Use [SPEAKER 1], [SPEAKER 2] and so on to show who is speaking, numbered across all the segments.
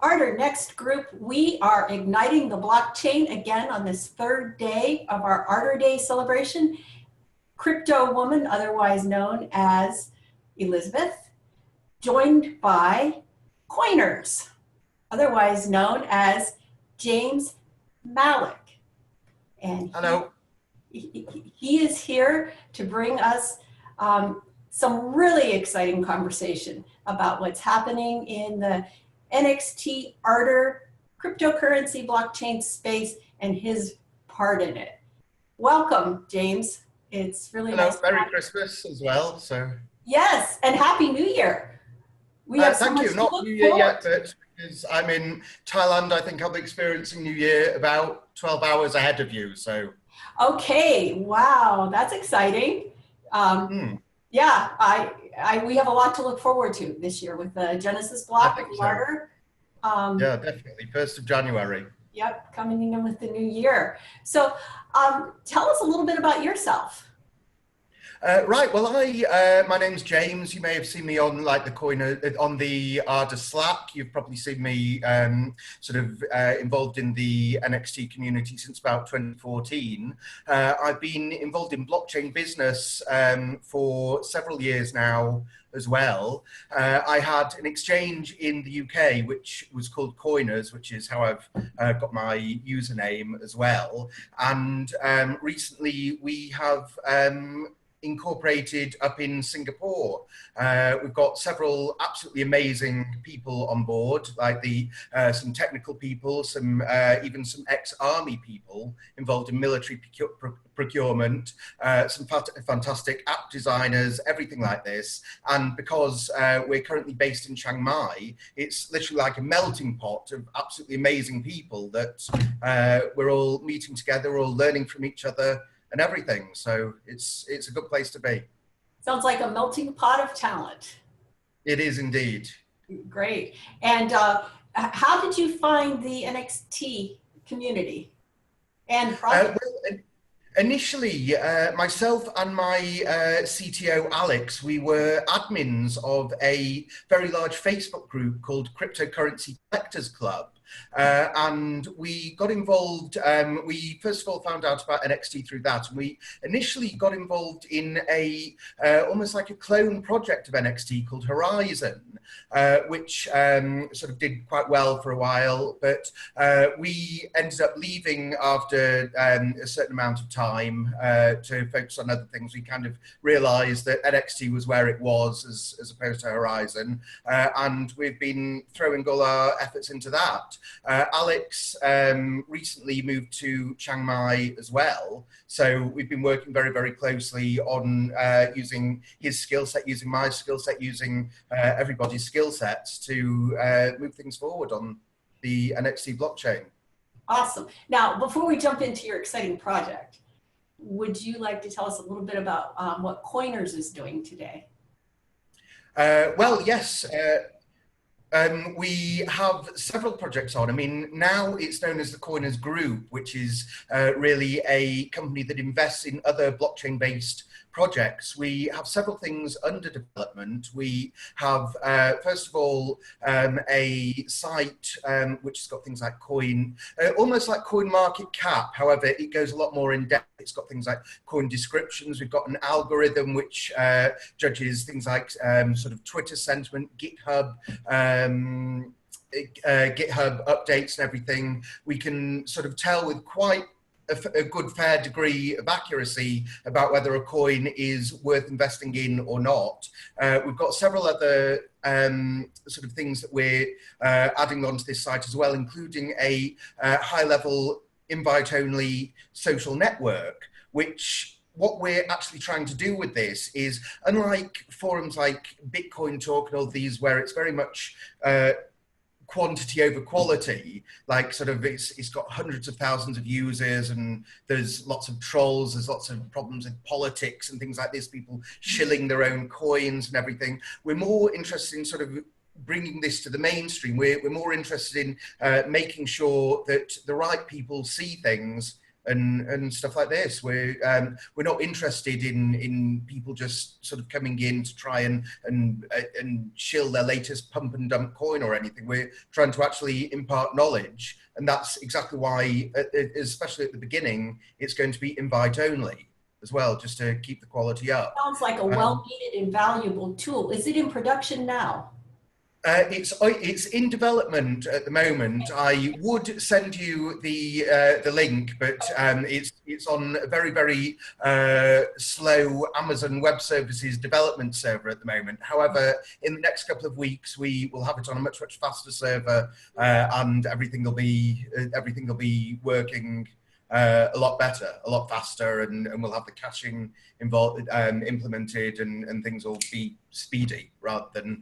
[SPEAKER 1] Ardor, next group, we are igniting the blockchain again on this third day of our Ardor Days celebration. Crypto woman, otherwise known as Elizabeth, joined by Coinerz, otherwise known as James Malach. And
[SPEAKER 2] hello.
[SPEAKER 1] He is here to bring us some really exciting conversation about what's happening in the NXT Ardor cryptocurrency blockchain space and his part in it. Welcome, James. It's really nice.
[SPEAKER 2] Merry Christmas as well. So
[SPEAKER 1] yes, and Happy New Year. We have so
[SPEAKER 2] thank
[SPEAKER 1] much
[SPEAKER 2] you.
[SPEAKER 1] to
[SPEAKER 2] Not
[SPEAKER 1] look
[SPEAKER 2] New Year
[SPEAKER 1] forward
[SPEAKER 2] yet,
[SPEAKER 1] to.
[SPEAKER 2] but because I'm in Thailand, I think I'll be experiencing New Year about 12 hours ahead of you. So
[SPEAKER 1] Okay, wow, that's exciting. Yeah, we have a lot to look forward to this year with the Genesis block of
[SPEAKER 2] so.
[SPEAKER 1] Ardor.
[SPEAKER 2] Yeah, definitely. 1st of January.
[SPEAKER 1] Yep, coming in with the new year. So tell us a little bit about yourself.
[SPEAKER 2] Right. Well, my name's James. You may have seen me on like the Coinerz on the Ardor Slack. You've probably seen me involved in the NXT community since about 2014. I've been involved in blockchain business for several years now as well. I had an exchange in the UK, which was called Coinerz, which is how I've got my username as well. And recently we have incorporated up in Singapore. We've got several absolutely amazing people on board, like some technical people, even some ex-army people involved in military procurement, some fantastic app designers, everything like this. And because we're currently based in Chiang Mai, it's literally like a melting pot of absolutely amazing people that we're all meeting together, we're all learning from each other and everything. So it's a good place to be.
[SPEAKER 1] Sounds like a melting pot of talent.
[SPEAKER 2] It is indeed.
[SPEAKER 1] Great. And how did you find the NXT community and project?
[SPEAKER 2] Initially, myself and my CTO, Alex, we were admins of a very large Facebook group called Cryptocurrency Collectors Club. And we got involved, we first of all found out about NXT through that. And we initially got involved in almost like a clone project of NXT called Horizon, which sort of did quite well for a while. But we ended up leaving after a certain amount of time to focus on other things. We kind of realized that NXT was where it was as opposed to Horizon. And we've been throwing all our efforts into that. Alex recently moved to Chiang Mai as well. So we've been working very, very closely on using his skill set, using my skill set, using everybody's skill sets to move things forward on the NXT blockchain.
[SPEAKER 1] Awesome. Now, before we jump into your exciting project, would you like to tell us a little bit about what Coinerz is doing today?
[SPEAKER 2] Well, yes. We have several projects on. I mean, now it's known as the Coinerz Group, which is really a company that invests in other blockchain-based projects. We have several things under development. We have, first of all, a site which has got things like almost like Coin Market Cap. However, it goes a lot more in depth. It's got things like coin descriptions. We've got an algorithm which judges things like sort of Twitter sentiment, GitHub, GitHub updates and everything. We can sort of tell with quite a good fair degree of accuracy about whether a coin is worth investing in or not. We've got several other sort of things that we're adding onto this site as well, including a high-level invite-only social network, which what we're actually trying to do with this is, unlike forums like Bitcoin Talk and all these, where it's very much quantity over quality, like sort of it's got hundreds of thousands of users and there's lots of trolls, there's lots of problems with politics and things like this, people shilling their own coins and everything. We're more interested in sort of bringing this to the mainstream. We're more interested in making sure that the right people see things and stuff like this. We're not interested in people just sort of coming in to try and shill their latest pump and dump coin or anything. We're trying to actually impart knowledge, and that's exactly why, especially at the beginning, it's going to be invite only as well, just to keep the quality up.
[SPEAKER 1] Sounds like a well-needed and valuable tool. Is it in production now?
[SPEAKER 2] It's in development at the moment. I would send you the link, but it's on a very slow Amazon Web Services development server at the moment. However, in the next couple of weeks, we will have it on a much faster server, and everything will be working a lot better, a lot faster, and we'll have the caching involved, implemented, and things will be speedy rather than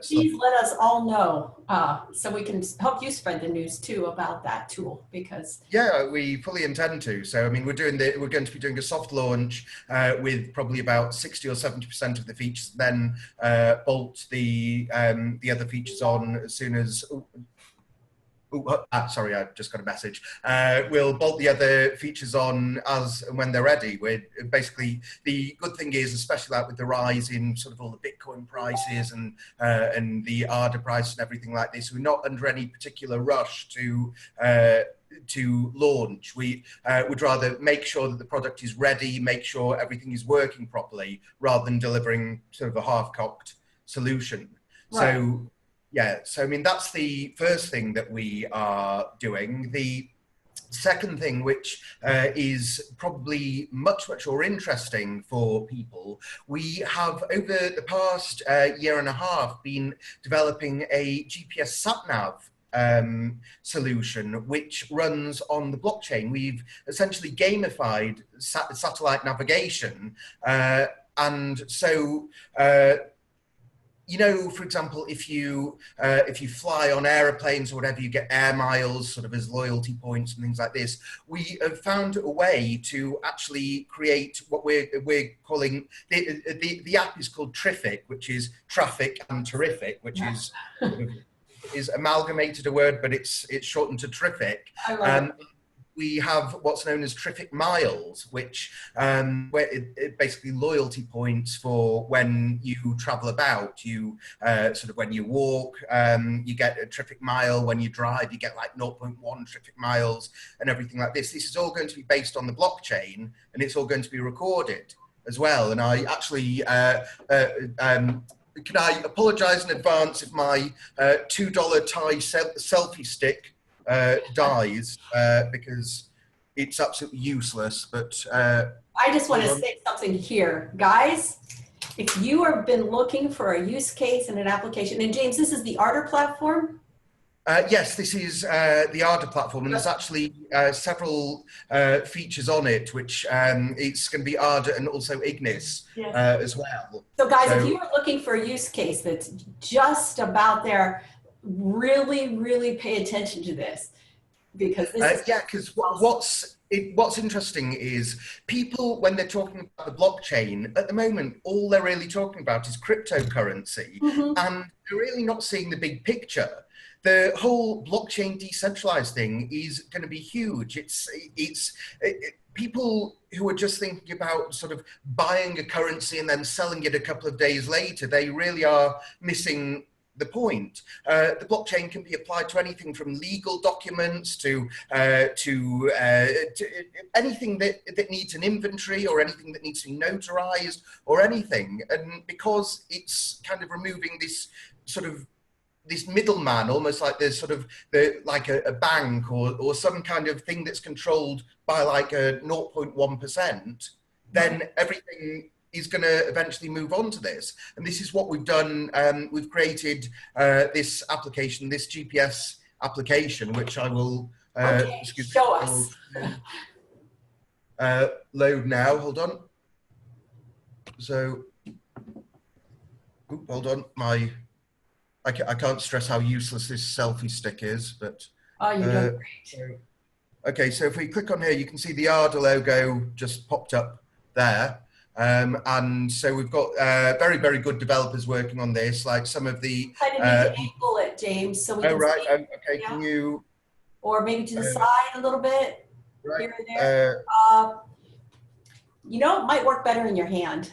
[SPEAKER 1] Please let us all know, so we can help you spread the news too about that tool, because
[SPEAKER 2] we fully intend to. So I mean, we're going to be doing a soft launch with probably about 60 or 70% of the features, then bolt the other features on as soon as sorry, I just got a message. We'll bolt the other features on as and when they're ready. We're basically, the good thing is, especially like with the rise in sort of all the Bitcoin prices and the Ardor price and everything like this, we're not under any particular rush to launch. We would rather make sure that the product is ready, make sure everything is working properly, rather than delivering sort of a half-cocked solution. Right. So yeah, so I mean, that's the first thing that we are doing. The second thing, which is probably much more interesting for people, we have over the past year and a half been developing a GPS sat-nav solution which runs on the blockchain. We've essentially gamified satellite navigation, and so you know, for example, if you fly on aeroplanes or whatever, you get air miles sort of as loyalty points and things like this. We have found a way to actually create what we're calling, the app is called Triffic, which is traffic and terrific, which is amalgamated a word, but it's shortened to Triffic.
[SPEAKER 1] I love it.
[SPEAKER 2] We have what's known as Triffic Miles, which where it basically loyalty points for when you travel about. You sort of when you walk, you get a Triffic Mile. When you drive, you get like 0.1 Triffic Miles and everything like this. This is all going to be based on the blockchain, and it's all going to be recorded as well. And I actually can I apologise in advance if my $2 Thai selfie stick dies because it's absolutely useless. But
[SPEAKER 1] I just want to say something here, guys. If you have been looking for a use case and an application, and James, this is the Ardor Platform?
[SPEAKER 2] Yes, this is the Ardor Platform, and there's actually several features on it, which it's going to be Ardor and also Ignis as well.
[SPEAKER 1] So guys, if you are looking for a use case that's just about there, really pay attention to this, because this is
[SPEAKER 2] because what's interesting is people, when they're talking about the blockchain at the moment, all they're really talking about is cryptocurrency, and they're really not seeing the big picture. The whole blockchain decentralized thing is going to be huge. It's people who are just thinking about sort of buying a currency and then selling it a couple of days later, they really are missing the point. The blockchain can be applied to anything from legal documents to anything that needs an inventory, or anything that needs to be notarized, or anything. And because it's kind of removing this sort of this middleman, almost like there's sort of like a bank or some kind of thing that's controlled by like a 0.1%, then everything is going to eventually move on to this. And this is what we've done. We've created this application, this GPS application, which I will
[SPEAKER 1] show us.
[SPEAKER 2] Load now. Hold on. So, hold on. I can't stress how useless this selfie stick is, but
[SPEAKER 1] you're doing great.
[SPEAKER 2] Okay, so if we click on here, you can see the Ardor logo just popped up there. And so we've got very good developers working on this, like some of the...
[SPEAKER 1] I need to angle it, James, so we can see.
[SPEAKER 2] Okay, can you...
[SPEAKER 1] Or maybe to the side a little bit.
[SPEAKER 2] Right.
[SPEAKER 1] here or there. You know, it might work better in your hand.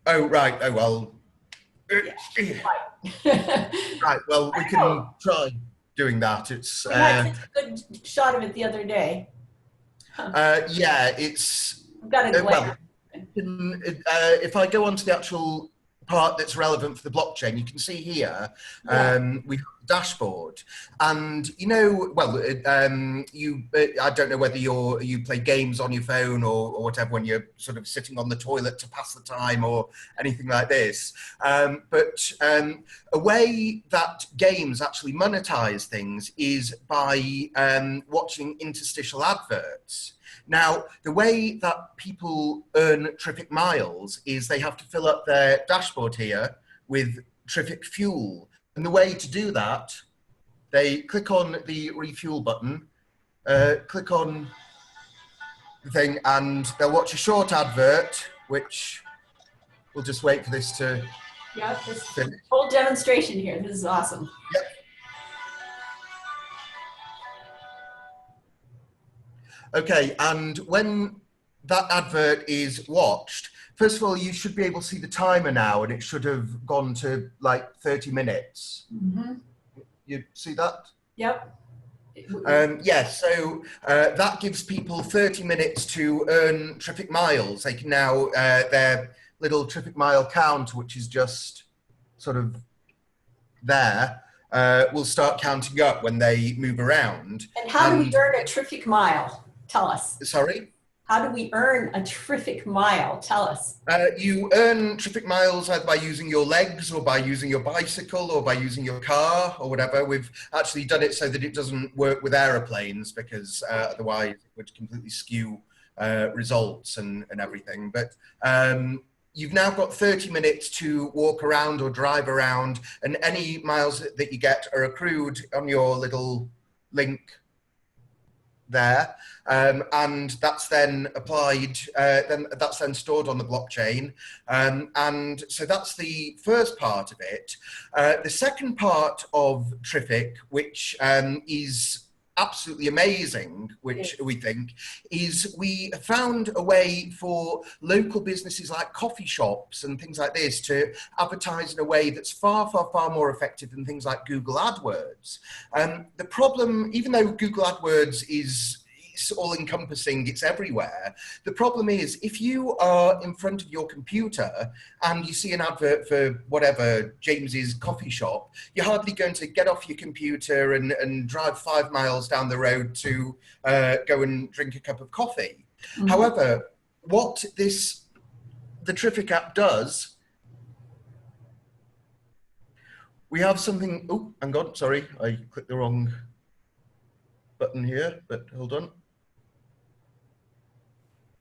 [SPEAKER 2] Oh, right. Oh, well.
[SPEAKER 1] Yeah.
[SPEAKER 2] Right. Well,
[SPEAKER 1] I
[SPEAKER 2] we
[SPEAKER 1] don't know.
[SPEAKER 2] can try doing that. It's,
[SPEAKER 1] We had such a good shot of it the other day. Huh.
[SPEAKER 2] yeah, it's,
[SPEAKER 1] I've got a glare.
[SPEAKER 2] well, if I go on to the actual part that's relevant for the blockchain, you can see here
[SPEAKER 1] Yeah.
[SPEAKER 2] we have the dashboard, and you know, well, I don't know whether you play games on your phone or whatever when you're sort of sitting on the toilet to pass the time or anything like this. But a way that games actually monetize things is by watching interstitial adverts. Now, the way that people earn Triffic miles is they have to fill up their dashboard here with Triffic fuel. And the way to do that, they click on the refuel button, click on the thing, and they'll watch a short advert, which we'll just wait for this to
[SPEAKER 1] This
[SPEAKER 2] finish.
[SPEAKER 1] whole demonstration here. This is awesome.
[SPEAKER 2] Yep. Okay, and when that advert is watched, first of all, you should be able to see the timer now, and it should have gone to like 30 minutes.
[SPEAKER 1] Mm-hmm.
[SPEAKER 2] You see that?
[SPEAKER 1] Yep.
[SPEAKER 2] Yes, so that gives people 30 minutes to earn Triffic miles. They can now, their little Triffic mile count, which is just sort of there, will start counting up when they move around.
[SPEAKER 1] And how do we earn a Triffic mile? Tell us.
[SPEAKER 2] Sorry?
[SPEAKER 1] How do we earn a Triffic mile? Tell us.
[SPEAKER 2] You earn Triffic miles either by using your legs or by using your bicycle or by using your car or whatever. We've actually done it so that it doesn't work with aeroplanes because otherwise it would completely skew results and everything. But you've now got 30 minutes to walk around or drive around, and any miles that you get are accrued on your little link there, and that's then applied, then that's then stored on the blockchain, and so that's the first part of it. The second part of Triffic, which is absolutely amazing, which we think, is we found a way for local businesses like coffee shops and things like this to advertise in a way that's far, far, far more effective than things like Google AdWords. The problem, even though Google AdWords is it's all encompassing, it's everywhere. The problem is if you are in front of your computer and you see an advert for whatever, James's coffee shop, you're hardly going to get off your computer and drive 5 miles down the road to go and drink a cup of coffee. Mm-hmm. However, what the Triffic app does, we have something, oh, hang on, sorry, I clicked the wrong button here, but hold on.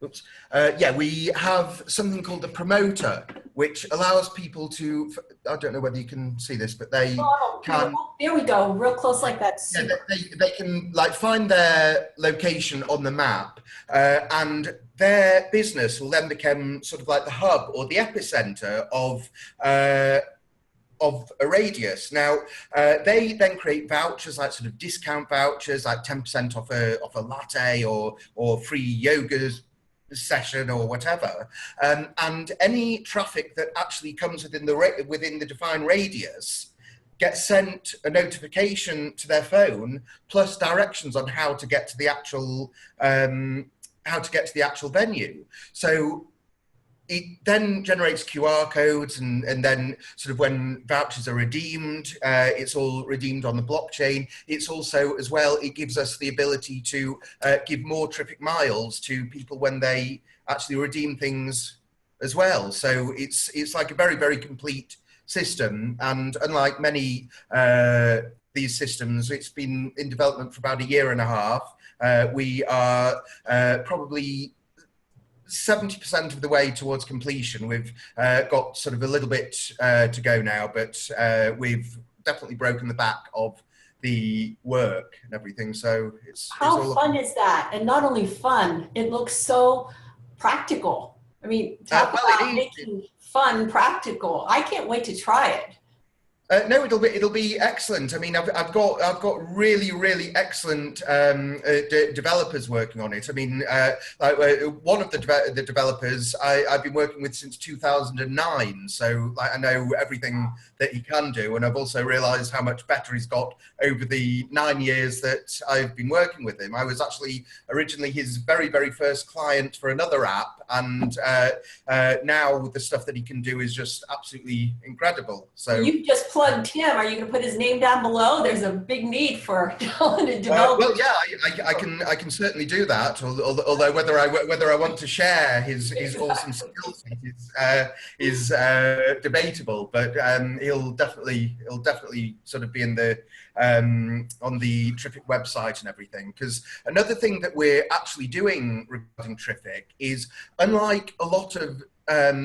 [SPEAKER 2] Oops. Yeah, we have something called the promoter, which allows people to, I don't know whether you can see this, but they can.
[SPEAKER 1] There we go, real close like that.
[SPEAKER 2] Yeah, they can like find their location on the map, and their business will then become sort of like the hub or the epicenter of a radius. Now, they then create vouchers, like sort of discount vouchers, like 10% off a latte or free yoga session or whatever. And any traffic that actually comes within the defined radius gets sent a notification to their phone, plus directions on how to get to the actual venue. So it then generates QR codes, and then sort of when vouchers are redeemed, it's all redeemed on the blockchain. It's also, as well, it gives us the ability to give more Triffic miles to people when they actually redeem things as well. So it's like a very, very complete system. And unlike many these systems, it's been in development for about 1.5 years. We are probably 70% of the way towards completion. We've got sort of a little bit to go now, but we've definitely broken the back of the work and everything. So it's
[SPEAKER 1] how fun is that? And not only fun, it looks so practical. I mean, talk about making fun practical. I can't wait to try it.
[SPEAKER 2] No, it'll be excellent. I mean, I've got really excellent developers working on it. I mean, one of the developers I've been working with since 2009, so like, I know everything that he can do, and I've also realised how much better he's got over the 9 years that I've been working with him. I was actually originally his very first client for another app, and now the stuff that he can do is just absolutely incredible. So
[SPEAKER 1] you just plugged him. Are you going to put his name down below? There's a big need for talented developers.
[SPEAKER 2] well, yeah, I can certainly do that. Although whether I want to share his awesome skills is debatable. But he'll definitely sort of be in the on the Triffic website and everything. Because another thing that we're actually doing regarding Triffic is, unlike a lot of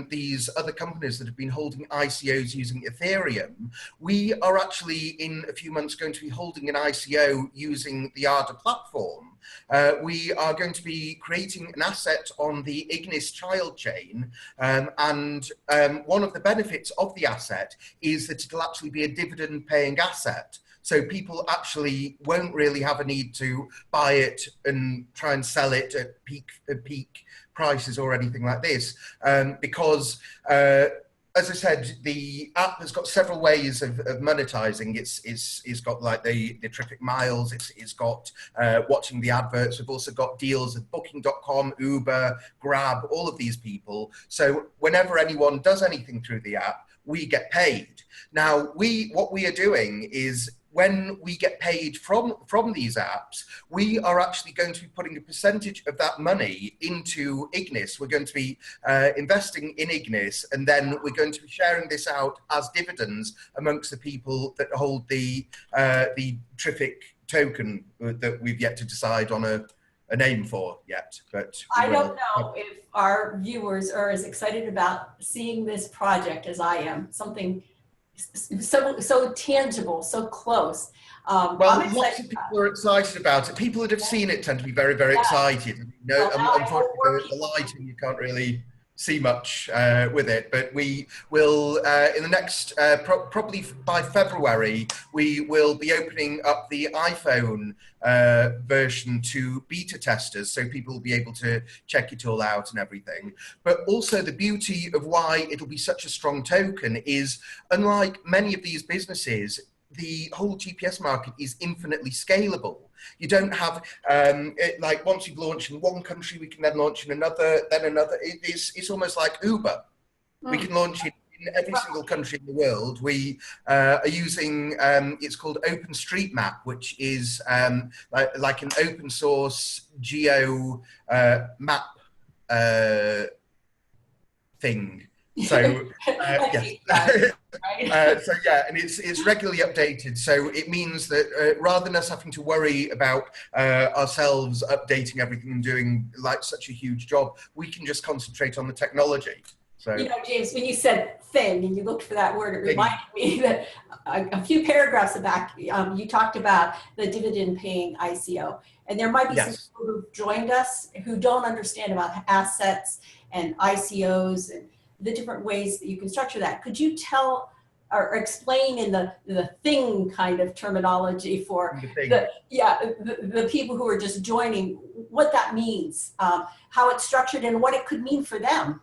[SPEAKER 2] these other companies that have been holding ICOs using Ethereum, we are actually in a few months going to be holding an ICO using the Ardor platform. We are going to be creating an asset on the Ignis child chain, and one of the benefits of the asset is that it'll actually be a dividend paying asset. So people actually won't really have a need to buy it and try and sell it at peak prices or anything like this, because as I said, the app has got several ways of monetizing. It's got like the Triffic miles, it's got watching the adverts. We've also got deals with Booking.com, Uber, Grab, all of these people. So whenever anyone does anything through the app, we get paid. Now, what we are doing is, when we get paid from these apps, we are actually going to be putting a percentage of that money into Ignis. We're going to be investing in Ignis, and then we're going to be sharing this out as dividends amongst the people that hold the Triffic token that we've yet to decide on a name for yet. But
[SPEAKER 1] I don't know if our viewers are as excited about seeing this project as I am. Something so tangible, so close.
[SPEAKER 2] Well, lots of people are excited about it. People that have seen it tend to be very excited. Unfortunately, the lighting, you can't really see much with it, but we will, in the next, probably by February, we will be opening up the iPhone version to beta testers, so people will be able to check it all out and everything. But also, the beauty of why it'll be such a strong token is, unlike many of these businesses, the whole GPS market is infinitely scalable. You don't have, like, once you've launched in one country, we can then launch in another, then another. It's almost like Uber. We can launch in every single country in the world. We are using, it's called OpenStreetMap, which is like an open source geo map thing. So yes. So yeah, and it's regularly updated. So it means that rather than us having to worry about ourselves updating everything and doing like such a huge job, we can just concentrate on the technology. So, you
[SPEAKER 1] know, James, when you said thing and you looked for that word, it reminded me that a few paragraphs back, you talked about the dividend paying ICO. And there might be some people who've joined us who don't understand about assets and ICOs and the different ways that you can structure that. Could you tell or explain in the thing kind of terminology for the people who are just joining, what that means, how it's structured and what it could mean for them?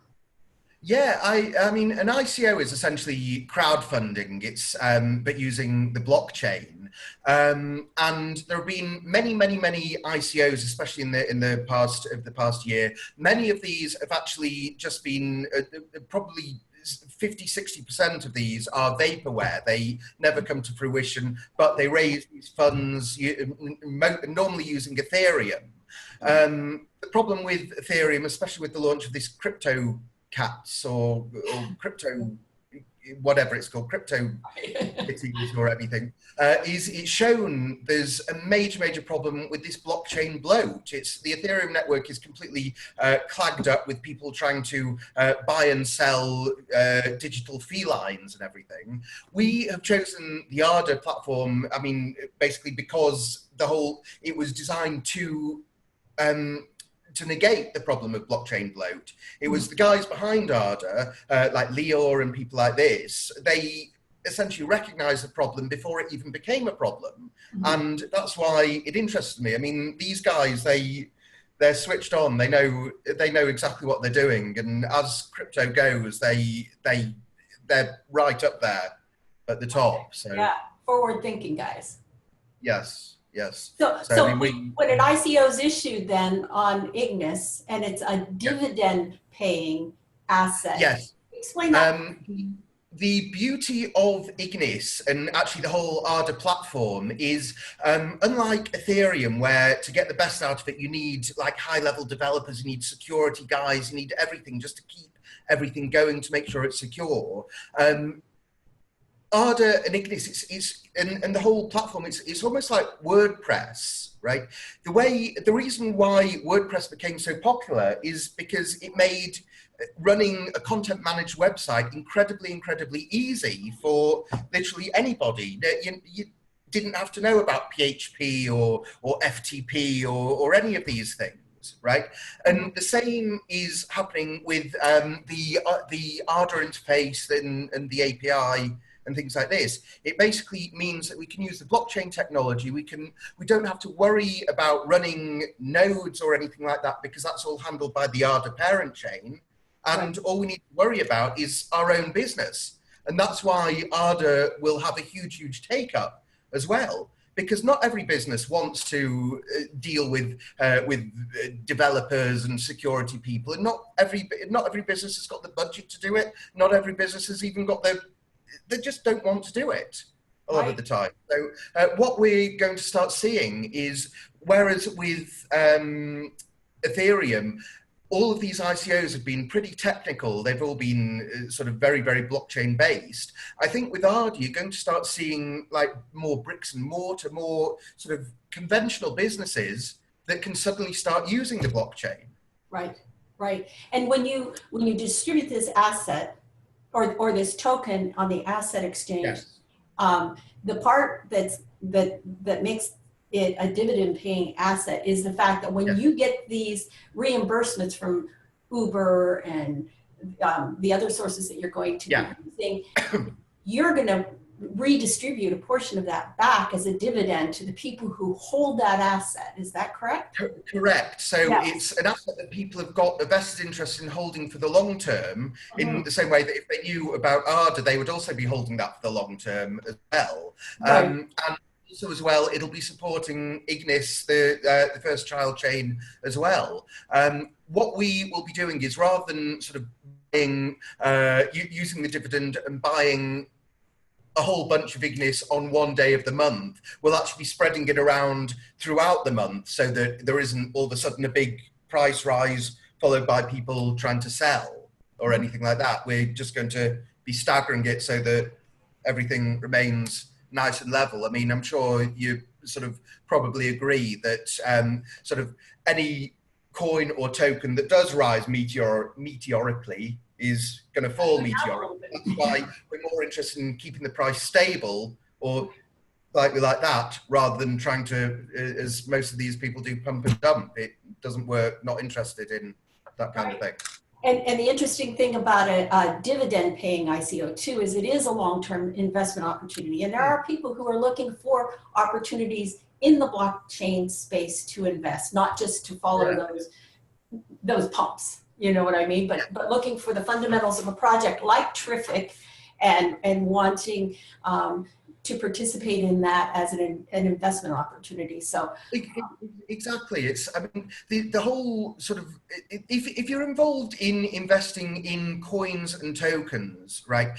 [SPEAKER 2] Yeah, I mean, an ICO is essentially crowdfunding. It's but using the blockchain. And there have been many ICOs, especially in the past year. Many of these have actually just been probably 50–60% of these are vaporware. They never come to fruition, but they raise these funds normally using Ethereum. The problem with Ethereum, especially with the launch of this crypto cats or crypto, whatever it's called, crypto kitties or anything, is it's shown there's a major problem with this blockchain bloat. It's the Ethereum network is completely clagged up with people trying to buy and sell digital felines and everything. We have chosen the Ardor platform, I mean, basically because it was designed to negate the problem of blockchain bloat. It was the guys behind Ardor, like Lior and people like this, they essentially recognized the problem before it even became a problem. And that's why it interests me. I mean, these guys, they're switched on. They know exactly what they're doing. And as crypto goes, they're right up there at the top. So
[SPEAKER 1] yeah, forward thinking guys.
[SPEAKER 2] yes, yes.
[SPEAKER 1] So
[SPEAKER 2] I mean,
[SPEAKER 1] when an ICO is issued then on Ignis and it's a dividend paying asset,
[SPEAKER 2] yes.
[SPEAKER 1] explain that.
[SPEAKER 2] The beauty of Ignis and actually the whole Ardor platform is, unlike Ethereum, where to get the best out of it, you need like high-level developers, you need security guys, you need everything just to keep everything going to make sure it's secure. Ardor and Ignis, and the whole platform, it's almost like WordPress, right? The reason why WordPress became so popular is because it made running a content managed website incredibly easy for literally anybody. You didn't have to know about PHP or FTP or any of these things, right? And the same is happening with the Ardor interface and the API and things like this. It basically means that we can use the blockchain technology. We don't have to worry about running nodes or anything like that, because that's all handled by the Ardor parent chain. And all we need to worry about is our own business. And that's why Ardor will have a huge take up as well, because not every business wants to deal with developers and security people, and not every business has got the budget to do it. Not every business has even got they just don't want to do it a lot of the time. So what we're going to start seeing is, whereas with Ethereum, all of these ICOs have been pretty technical. They've all been sort of very blockchain based. I think with Ardor, you're going to start seeing like more bricks and mortar, more sort of conventional businesses that can suddenly start using the blockchain.
[SPEAKER 1] Right. And when you distribute this asset or this token on the asset exchange, the part that makes it a dividend paying asset is the fact that when you get these reimbursements from Uber and the other sources that you're going to be using, you're going to redistribute a portion of that back as a dividend to the people who hold that asset. Is that correct?
[SPEAKER 2] Correct. So it's an asset that people have got a vested interest in holding for the long term, in the same way that if they knew about Ardor, they would also be holding that for the long term as well. And also as well, it'll be supporting Ignis, the first child chain as well. What we will be doing is, rather than sort of buying, using the dividend and buying a whole bunch of Ignis on one day of the month, we'll actually be spreading it around throughout the month, so that there isn't all of a sudden a big price rise followed by people trying to sell or anything like that. We're just going to be staggering it so that everything remains nice and level. I mean, I'm sure you sort of probably agree that sort of any coin or token that does rise meteorically is going to fall meteorically. That's why we're more interested in keeping the price stable or slightly like that, rather than trying to, as most of these people do, pump and dump. It doesn't work. Not interested in that kind of thing.
[SPEAKER 1] And the interesting thing about a dividend paying ICO too is it is a long-term investment opportunity. And there are people who are looking for opportunities in the blockchain space to invest, not just to follow those pumps. You know what I mean? But looking for the fundamentals of a project like Triffic and wanting to participate in that as an investment opportunity. So
[SPEAKER 2] exactly, it's, I mean, the whole sort of, if you're involved in investing in coins and tokens, right?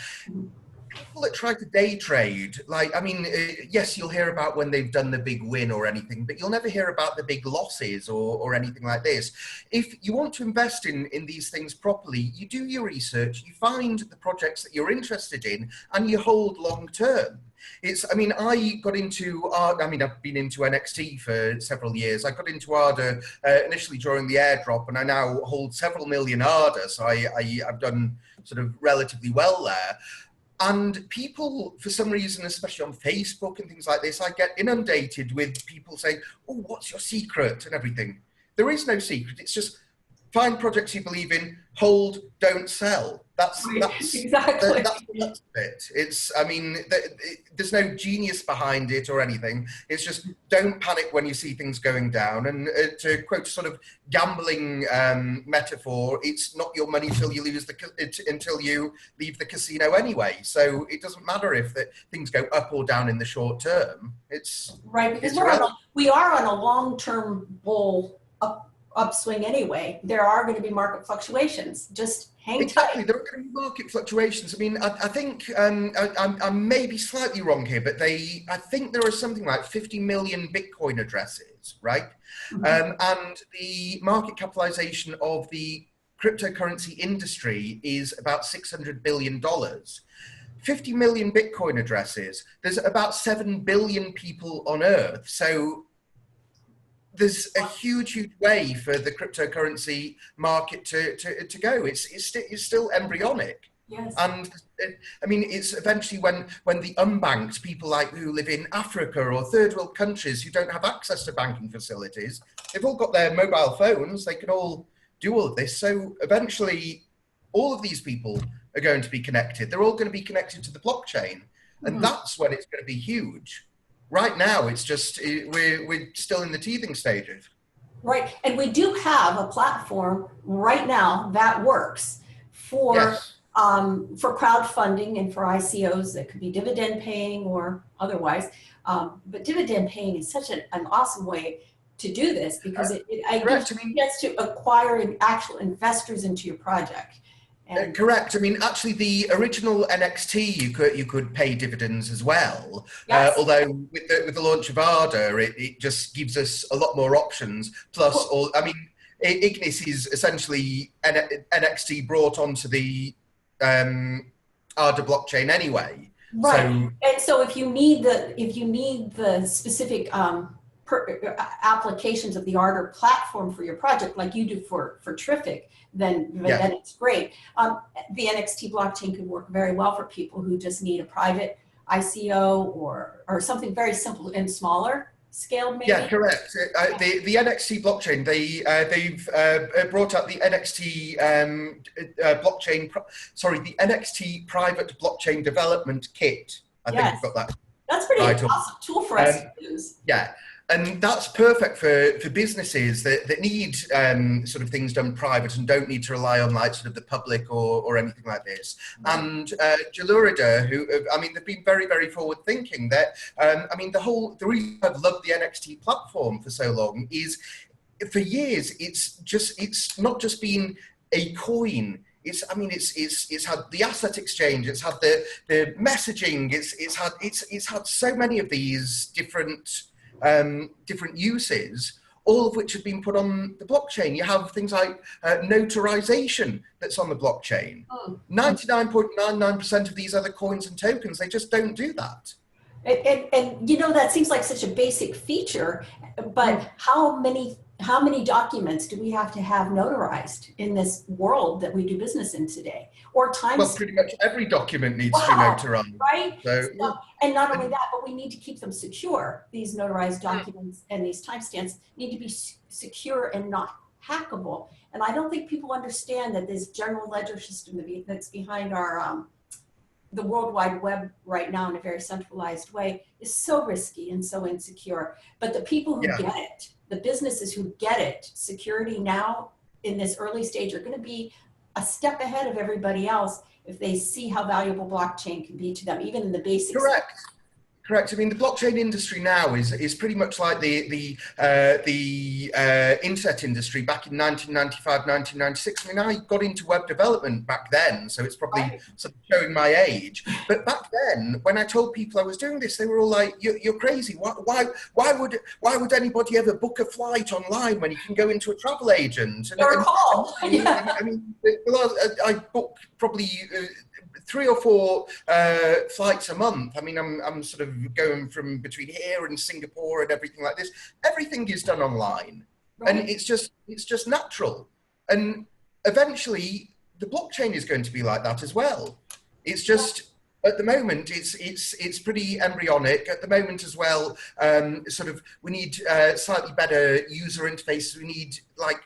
[SPEAKER 2] People that try to day trade, like, I mean, yes, you'll hear about when they've done the big win or anything, but you'll never hear about the big losses or anything like this. If you want to invest in these things properly, you do your research, you find the projects that you're interested in, and you hold long term. It's, I mean, I got into I mean, I've been into NXT for several years. I got into Ardor initially during the airdrop, and I now hold several million Ardor, so I've done sort of relatively well there. And people, for some reason, especially on Facebook and things like this, I get inundated with people saying, oh, what's your secret and everything. There is no secret. It's just find projects you believe in, hold, don't sell.
[SPEAKER 1] Exactly.
[SPEAKER 2] That's the nuts of it. It's, I mean, there's no genius behind it or anything. It's just don't panic when you see things going down. And to quote a sort of gambling metaphor, it's not your money till you lose until you leave the casino anyway. So it doesn't matter if things go up or down in the short term. It's
[SPEAKER 1] right, because
[SPEAKER 2] it's
[SPEAKER 1] we are on a long-term bull upswing anyway. There are going to be market fluctuations. Just hang
[SPEAKER 2] Exactly,
[SPEAKER 1] tight.
[SPEAKER 2] there are going to be market fluctuations. I mean, I think I may be slightly wrong here, but I think there are something like 50 million Bitcoin addresses, right?
[SPEAKER 1] Mhm.
[SPEAKER 2] And the market capitalization of the cryptocurrency industry is about $600 billion. 50 million Bitcoin addresses. There's about 7 billion people on Earth. So there's a huge way for the cryptocurrency market to go. It's still embryonic.
[SPEAKER 1] Yes.
[SPEAKER 2] And I mean, it's eventually when the unbanked people like who live in Africa or third world countries who don't have access to banking facilities, they've all got their mobile phones, they can all do all of this. So eventually all of these people are going to be connected. They're all going to be connected to the blockchain. And that's when it's going to be huge. Right now, it's just, we're still in the teething stages.
[SPEAKER 1] Right, and we do have a platform right now that works for
[SPEAKER 2] Yes.
[SPEAKER 1] for crowdfunding and for ICOs that could be dividend paying or otherwise. But dividend paying is such an awesome way to do this because it gives you a chance to acquire actual investors into your project. And
[SPEAKER 2] correct. I mean, actually, the original NXT, you could pay dividends as well.
[SPEAKER 1] yes.
[SPEAKER 2] Although with the launch of Ardor, it just gives us a lot more options. Plus, I mean, Ignis is essentially NXT brought onto the Ardor blockchain anyway.
[SPEAKER 1] Right.
[SPEAKER 2] So,
[SPEAKER 1] and so if you need the specific applications of the Ardor platform for your project, like you do for Triffic, then it's great. The NXT blockchain could work very well for people who just need a private ICO or something very simple and smaller scaled maybe.
[SPEAKER 2] Yeah, correct. The NXT blockchain, they've brought out the NXT blockchain, the NXT private blockchain development kit. I think we've got that.
[SPEAKER 1] That's pretty awesome tool for us to use.
[SPEAKER 2] Yeah. And that's perfect for businesses that need sort of things done private and don't need to rely on like sort of the public or anything like this. And Jalurida, who, I mean, they've been very forward thinking that, I mean, the reason I've loved the NXT platform for so long is for years, it's not just been a coin. It's had the asset exchange, it's had the messaging, it's had so many of these different uses, all of which have been put on the blockchain. You have things like notarization that's on the blockchain. 99.99% of these other coins and tokens, they just don't do that.
[SPEAKER 1] And you know, that seems like such a basic feature, but how many documents do we have to have notarized in this world that we do business in today? Or times.
[SPEAKER 2] Well, pretty much every document needs to be notarized.
[SPEAKER 1] Right?
[SPEAKER 2] So,
[SPEAKER 1] and not only that, but we need to keep them secure. These notarized documents and these timestamps need to be secure and not hackable. And I don't think people understand that this general ledger system that's behind our the World Wide Web right now in a very centralized way is so risky and so insecure. But the people who get it, the businesses who get it, security now in this early stage are going to be a step ahead of everybody else if they see how valuable blockchain can be to them, even in the basics.
[SPEAKER 2] Correct. I mean, the blockchain industry now is pretty much like the internet industry back in 1995, 1996. I mean, I got into web development back then, so it's probably sort of showing my age. But back then, when I told people I was doing this, they were all like, "You're crazy. Why would anybody ever book a flight online when you can go into a travel agent?" I mean, I book probably 3 or 4 flights a month. I mean, I'm sort of going from between here and Singapore and everything like this. Everything is done online, and it's just natural. And eventually, the blockchain is going to be like that as well. It's just at the moment, it's pretty embryonic at the moment as well. Sort of, we need slightly better user interfaces. We need like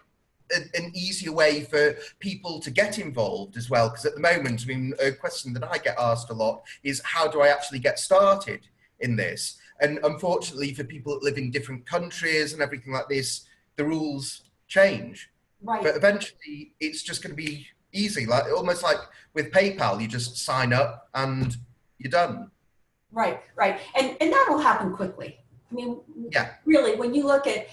[SPEAKER 2] an easier way for people to get involved as well? Because at the moment, I mean, a question that I get asked a lot is, how do I actually get started in this? And unfortunately, for people that live in different countries and everything like this, the rules change.
[SPEAKER 1] Right.
[SPEAKER 2] But eventually, it's just going to be easy, like almost like with PayPal. You just sign up and you're done.
[SPEAKER 1] Right, right. And that will happen quickly. I mean,
[SPEAKER 2] Yeah.
[SPEAKER 1] really, when you look at,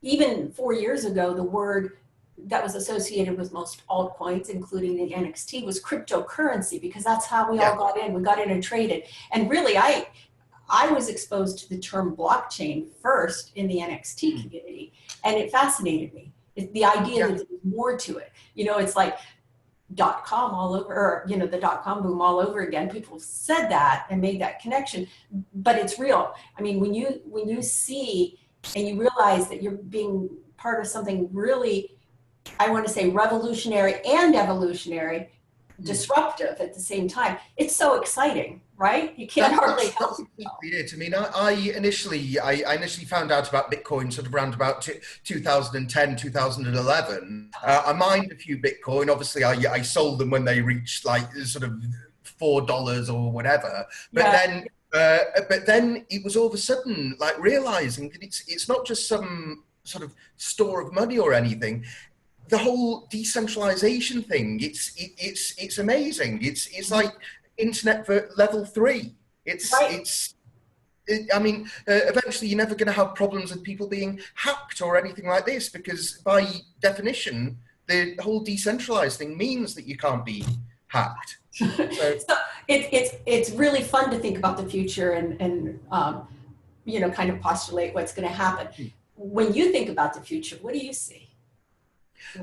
[SPEAKER 1] even 4 years ago, the word that was associated with most altcoins, including the NXT, was cryptocurrency, because that's how we all got in. We got in and traded. And really, I was exposed to the term blockchain first in the NXT community, and it fascinated me. The idea that there's more to it. You know, it's like .com all over, or, you know, the .com boom all over again. People said that and made that connection, but it's real. I mean, when you see and you realize that you're being part of something really, I want to say, revolutionary and evolutionary, disruptive at the same time, it's so exciting, right? You can't hardly help yourself.
[SPEAKER 2] I mean, I initially found out about Bitcoin sort of around about 2010, 2011. I mined a few Bitcoin. Obviously, I sold them when they reached like sort of $4 or whatever. But then it was all of a sudden like realizing that it's not just some sort of store of money or anything. The whole decentralization thing, it's amazing. It's like internet for level 3. I mean, eventually you're never going to have problems with people being hacked or anything like this, because by definition, the whole decentralized thing means that you can't be hacked. So
[SPEAKER 1] it's really fun to think about the future and you know, kind of postulate what's going to happen. When you think about the future, what do you see?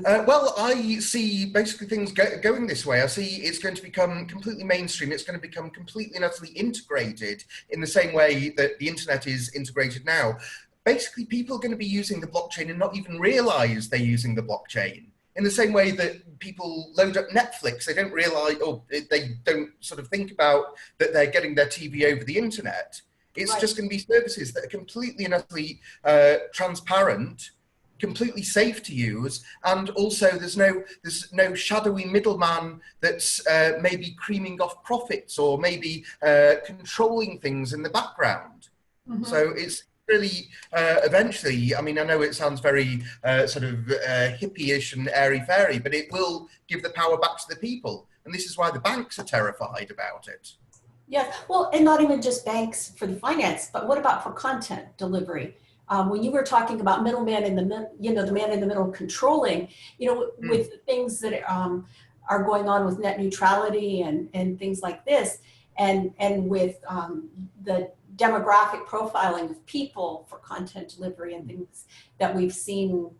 [SPEAKER 2] Well, I see basically things going this way. I see it's going to become completely mainstream. It's going to become completely and utterly integrated in the same way that the internet is integrated now. Basically, people are going to be using the blockchain and not even realize they're using the blockchain. In the same way that people load up Netflix, they don't realize, or they don't sort of think about that they're getting their TV over the internet. It's just going to be services that are completely and utterly transparent, completely safe to use, and also there's no shadowy middleman that's maybe creaming off profits or maybe controlling things in the background. So it's really eventually, I mean, I know it sounds very sort of hippie-ish and airy-fairy, but it will give the power back to the people, and this is why the banks are terrified about it.
[SPEAKER 1] Yeah, well, and not even just banks for the finance, but what about for content delivery? When you were talking about middleman in the, you know, the man in the middle controlling, you know, with things that are going on with net neutrality and things like this, and with the demographic profiling of people for content delivery and things that we've seen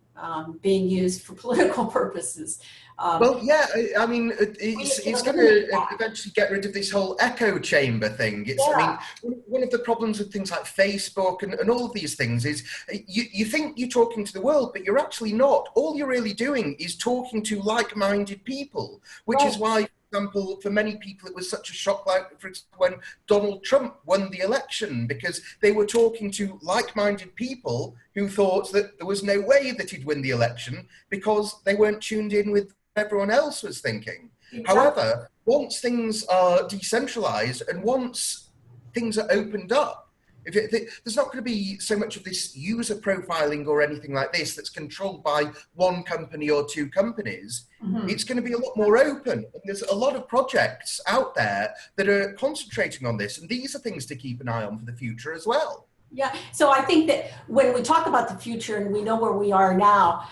[SPEAKER 1] being used for political purposes.
[SPEAKER 2] Well, yeah, I mean, it's going to eventually get rid of this whole echo chamber thing. I mean, one of the problems with things like Facebook and all of these things is you think you're talking to the world, but you're actually not. All you're really doing is talking to like-minded people, which is why, for example, for many people, it was such a shock, like, for example, when Donald Trump won the election, because they were talking to like-minded people who thought that there was no way that he'd win the election because they weren't tuned in with everyone else was thinking. However, once things are decentralized and once things are opened up, there's not going to be so much of this user profiling or anything like this that's controlled by one company or two companies. It's going to be a lot more open. And there's a lot of projects out there that are concentrating on this, and these are things to keep an eye on for the future as well. Yeah,
[SPEAKER 1] so I think that when we talk about the future and we know where we are now,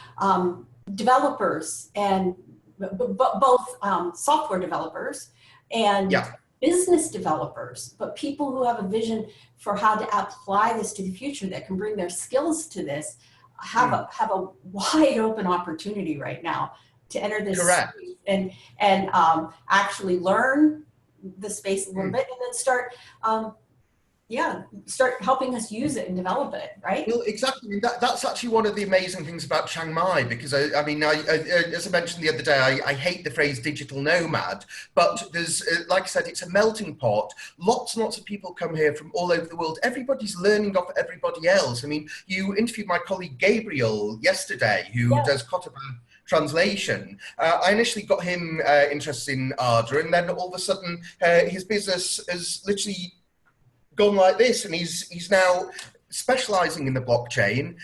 [SPEAKER 1] developers and both software developers and business developers, but people who have a vision for how to apply this to the future that can bring their skills to this have a wide open opportunity right now to enter this space and actually learn the space a little bit and then start yeah, start helping us use it and develop it, right?
[SPEAKER 2] Well, exactly. I mean, that's actually one of the amazing things about Chiang Mai, because I mean, as I mentioned the other day, I hate the phrase digital nomad, but there's, like I said, it's a melting pot. Lots and lots of people come here from all over the world. Everybody's learning off everybody else. I mean, you interviewed my colleague Gabriel yesterday, who does Kottaba translation. I initially got him interested in Ardor, and then all of a sudden his business has literally gone like this, and he's now specializing in the blockchain.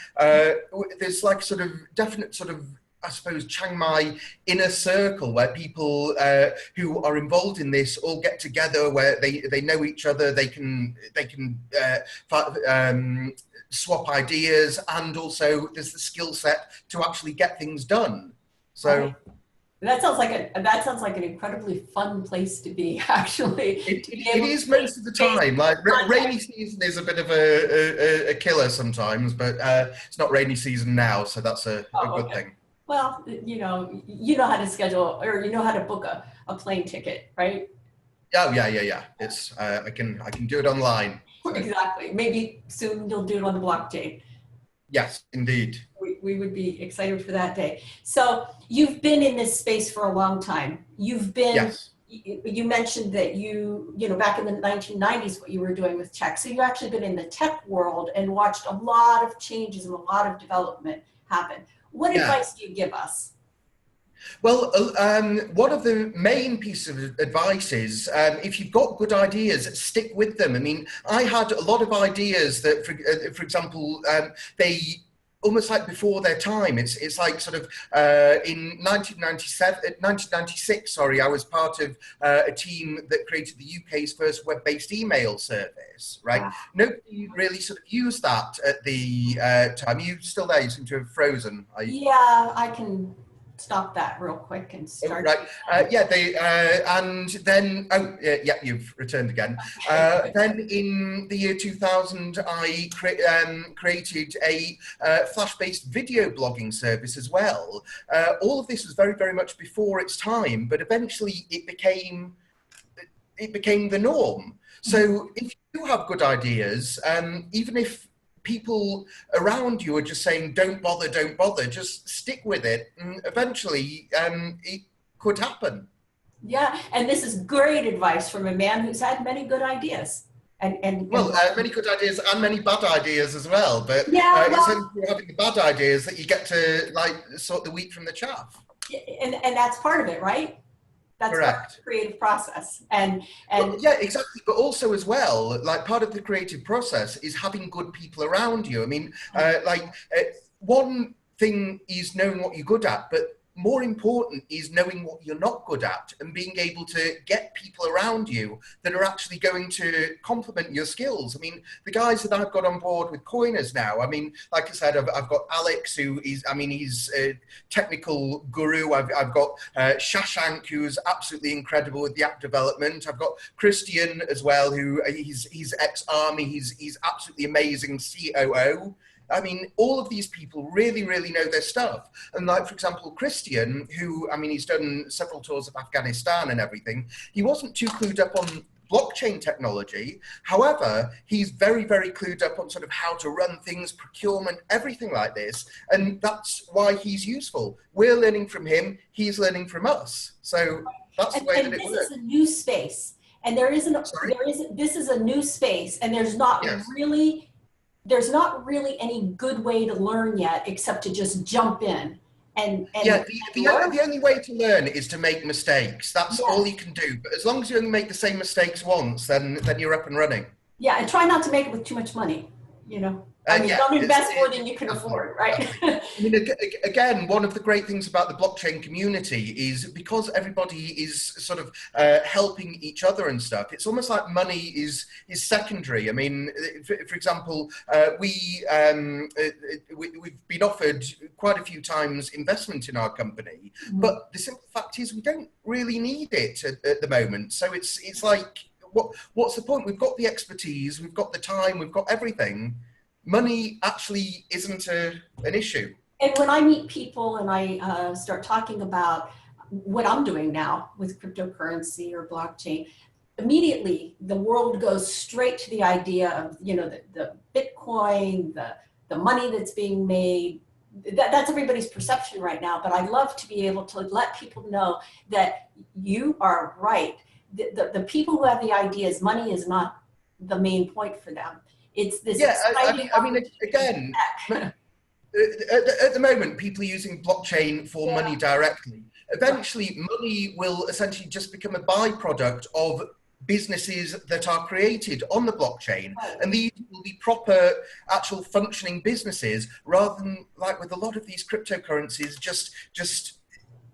[SPEAKER 2] There's like sort of definite sort of, I suppose, Chiang Mai inner circle where people who are involved in this all get together, where they know each other, they can swap ideas, and also there's the skill set to actually get things done. So.
[SPEAKER 1] Right. That sounds like an incredibly fun place to be, actually.
[SPEAKER 2] It is most of the time. Like rainy season is a bit of a killer sometimes, but it's not rainy season now, so that's a good thing.
[SPEAKER 1] Well, you know how to schedule, or you know how to book a plane ticket, right?
[SPEAKER 2] Oh yeah. It's I can do it online. So.
[SPEAKER 1] Exactly. Maybe soon you'll do it on the blockchain.
[SPEAKER 2] Yes, indeed.
[SPEAKER 1] We would be excited for that day. So you've been in this space for a long time. You've been,
[SPEAKER 2] yes.
[SPEAKER 1] You mentioned that you know, back in the 1990s, what you were doing with tech. So you've actually been in the tech world and watched a lot of changes and a lot of development happen. What advice do you give us?
[SPEAKER 2] Well, one of the main pieces of advice is if you've got good ideas, stick with them. I mean, I had a lot of ideas that, for example, they almost like before their time. It's like sort of in 1996, sorry, I was part of a team that created the UK's first web-based email service, right? Wow. Nobody really sort of used that at the time. Are you still there? You seem to have frozen.
[SPEAKER 1] Yeah, I can stop that real quick and start.
[SPEAKER 2] Right. And then, you've returned again. Then in the year 2000, I created a Flash-based video blogging service as well. All of this was very, very much before its time, but eventually it became the norm. So if you have good ideas, even if people around you are just saying, don't bother, just stick with it. And eventually it could happen.
[SPEAKER 1] Yeah, and this is great advice from a man who's had many good ideas. And
[SPEAKER 2] many good ideas and many bad ideas as well. But
[SPEAKER 1] yeah,
[SPEAKER 2] it's only through having the bad ideas that you get to like sort the wheat from the chaff.
[SPEAKER 1] And that's part of it, right? That's
[SPEAKER 2] correct.
[SPEAKER 1] Part of the creative process. And
[SPEAKER 2] well, yeah, exactly. But also as well, like part of the creative process is having good people around you. I mean, one thing is knowing what you're good at, but more important is knowing what you're not good at and being able to get people around you that are actually going to complement your skills. I mean, the guys that I've got on board with Coinerz now, I mean, like I said, I've got Alex, who is, I mean, he's a technical guru. I've got Shashank, who's absolutely incredible with the app development. I've got Christian as well, who he's ex-army. He's absolutely amazing COO. I mean, all of these people really, really know their stuff. And like, for example, Christian, who, I mean, he's done several tours of Afghanistan and everything. He wasn't too clued up on blockchain technology. However, he's very, very clued up on sort of how to run things, procurement, everything like this. And that's why he's useful. We're learning from him. He's learning from us. So that's the way that it works.
[SPEAKER 1] This is a new space. And this is a new space. And there's not really any good way to learn yet, except to just jump in. And
[SPEAKER 2] yeah, the only way to learn is to make mistakes. That's all you can do. But as long as you only make the same mistakes once, then you're up and running.
[SPEAKER 1] Yeah, and try not to make it with too much money, you know. I mean, don't invest more than you can afford, right?
[SPEAKER 2] I mean, again, one of the great things about the blockchain community is because everybody is sort of helping each other and stuff, it's almost like money is secondary. I mean, for example, we've been offered quite a few times investment in our company, but the simple fact is we don't really need it at the moment. So it's like, what's the point? We've got the expertise, we've got the time, we've got everything. Money actually isn't an issue.
[SPEAKER 1] And when I meet people and I start talking about what I'm doing now with cryptocurrency or blockchain, immediately the world goes straight to the idea of, you know, the Bitcoin, the money that's being made. That's everybody's perception right now, but I'd love to be able to let people know that you are right. The people who have the ideas, money is not the main point for them. It's this exciting
[SPEAKER 2] again, at the moment, people are using blockchain for money directly. Eventually, money will essentially just become a byproduct of businesses that are created on the blockchain, and these will be proper, actual functioning businesses, rather than like with a lot of these cryptocurrencies, just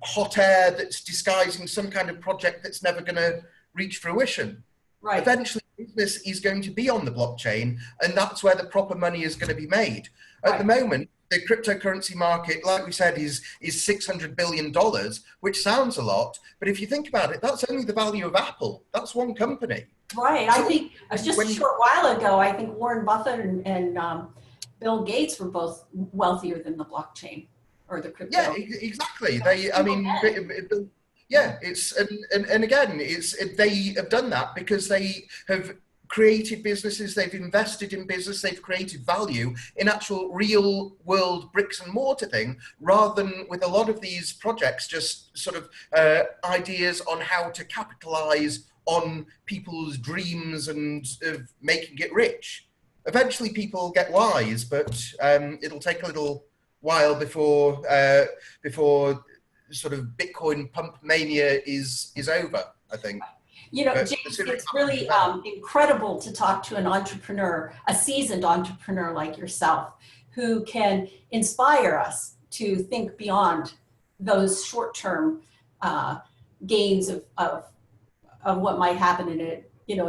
[SPEAKER 2] hot air that's disguising some kind of project that's never going to reach fruition. Right. Eventually, business is going to be on the blockchain, and that's where the proper money is going to be made. At the moment, the cryptocurrency market, like we said, is $600 billion, which sounds a lot, but if you think about it, that's only the value of Apple. That's one company.
[SPEAKER 1] Right. So I think just a short while ago, I think Warren Buffett and Bill Gates were both wealthier than the blockchain or the crypto.
[SPEAKER 2] Yeah, exactly. And again, they have done that because they have created businesses, they've invested in business, they've created value in actual real world bricks and mortar thing, rather than with a lot of these projects, just sort of ideas on how to capitalize on people's dreams and making it rich. Eventually people get wise, but it'll take a little while before sort of Bitcoin pump mania is over, I think.
[SPEAKER 1] You know, James, it's really incredible to talk to an entrepreneur, a seasoned entrepreneur like yourself, who can inspire us to think beyond those short-term gains of what might happen in a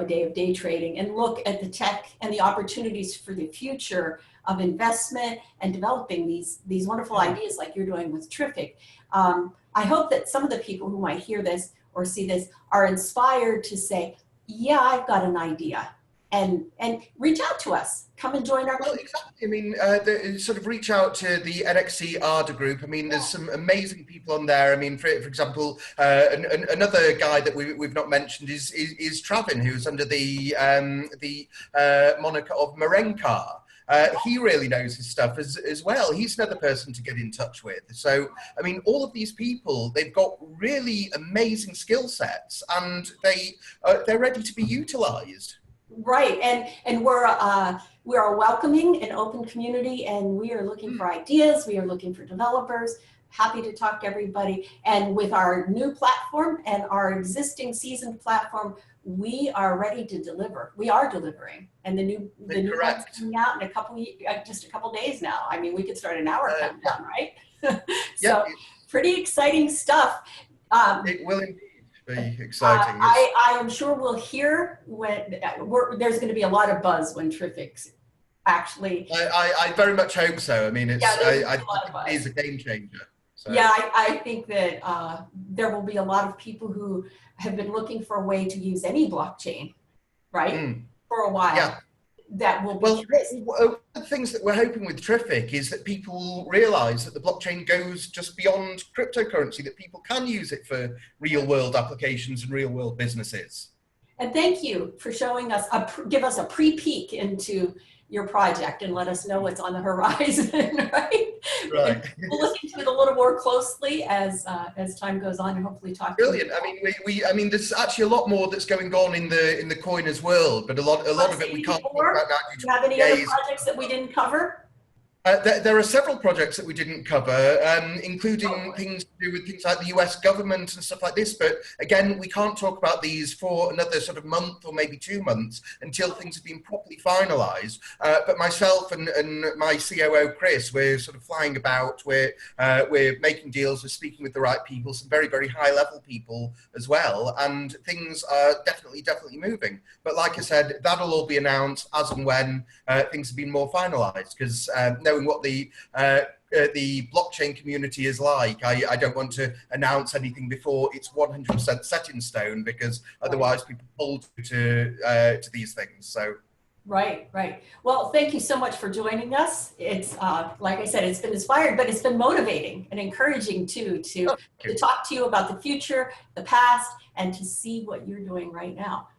[SPEAKER 1] day of day trading, and look at the tech and the opportunities for the future of investment and developing these wonderful ideas like you're doing with Triffic. I hope that some of the people who might hear this or see this are inspired to say, yeah, I've got an idea, and reach out to us. Come and join our group.
[SPEAKER 2] Well, exactly. I mean, sort of reach out to the NXT Ardor group. I mean, there's some amazing people on there. I mean, for example, another guy that we've not mentioned is Travin, who's under the moniker of Marenkar. He really knows his stuff as well. He's another person to get in touch with. So, I mean, all of these people, they've got really amazing skill sets, and they're ready to be utilized.
[SPEAKER 1] Right, and we're a welcoming and open community, and we are looking for ideas. We are looking for developers. Happy to talk to everybody. And with our new platform and our existing seasoned platform, we are ready to deliver. We are delivering, and the new one's coming out in just a couple days now. I mean, we could start an hour countdown, right? So pretty exciting stuff.
[SPEAKER 2] It will indeed be exciting.
[SPEAKER 1] I am sure we'll hear when there's going to be a lot of buzz when Triffic's actually.
[SPEAKER 2] I very much hope so. I mean, I think it is a game changer. So. Yeah,
[SPEAKER 1] I think that there will be a lot of people who have been looking for a way to use any blockchain, right, for a while. Yeah. That will be
[SPEAKER 2] one of the things that we're hoping with Triffic is that people realize that the blockchain goes just beyond cryptocurrency, that people can use it for real world applications and real world businesses.
[SPEAKER 1] And thank you for showing us, give us a pre-peek into your project and let us know what's on the horizon, right? Right. We'll look into it a little more closely as time goes on, and hopefully talk.
[SPEAKER 2] Brilliant. I mean, there's actually a lot more that's going on in the Coinerz world, but a lot of it we can't talk about now.
[SPEAKER 1] Do you have any other projects that we didn't cover?
[SPEAKER 2] There are several projects that we didn't cover, including things to do with things like the US government and stuff like this. But again, we can't talk about these for another sort of month or maybe 2 months until things have been properly finalized. But myself and my COO, Chris, we're sort of flying about. We're making deals, we're speaking with the right people, some very, very high level people as well. And things are definitely moving. But like I said, that'll all be announced as and when things have been more finalized, because knowing what the blockchain community is like, I don't want to announce anything before it's 100% set in stone, because otherwise people hold to these things. So.
[SPEAKER 1] Right. Well, thank you so much for joining us. It's like I said, it's been inspired, but it's been motivating and encouraging too to talk to you about the future, the past, and to see what you're doing right now.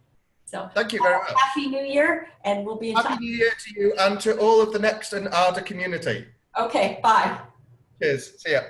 [SPEAKER 1] So
[SPEAKER 2] Thank you very much.
[SPEAKER 1] Happy New Year, and we'll be in touch.
[SPEAKER 2] Happy New Year to you and to all of the Next and Ardor community.
[SPEAKER 1] Okay, bye.
[SPEAKER 2] Cheers. See ya.